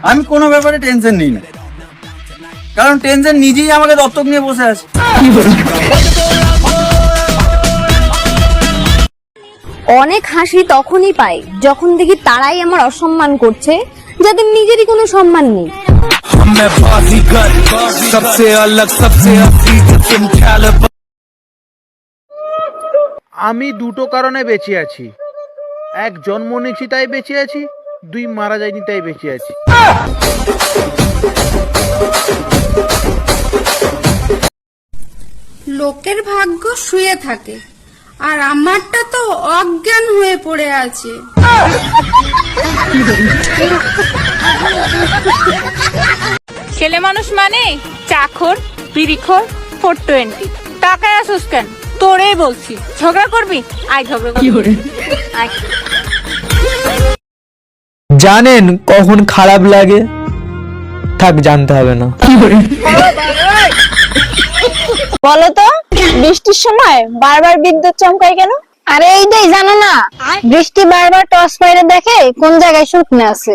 আমি কোনো ব্যাপারে টেনশন নিই না, কারণ টেনশন নিজেই আমাকে দত্তক নিয়ে বসে আছে। অনেক হাসি তখনই পাই যখন দেখি তারাই আমার অসম্মান করছে, যাদের নিজেরই কোনো সম্মান নেই। আমি দুটো কারণে বেঁচে আছি, এক জন্ম নিয়েছি তাই বেঁচে আছি, দুই মারা যায়নি তাই বেঁচে আছি। লোকের ভাগ্য শুয়ে থাকে, আর আমারটা তো অজ্ঞান হয়ে পড়ে আছে। ছেলে মানুষ মানে চাকর, বিড়িখোর, 420। টাকায় আসুস কেন? তোরেই বলছি, ঝগড়া করবি? আয় ঝগড়া করবি। আয়। জানেন কখন খারাপ লাগে? থাক, জানতে হবে না। বলো তো, বৃষ্টির সময় বারবার বিদ্যুৎ চমকায় কেন? আরে এইটাই জানো না, বৃষ্টি বারবার টর্চ মাইরে দেখে কোন জায়গায় শুকনো আছে।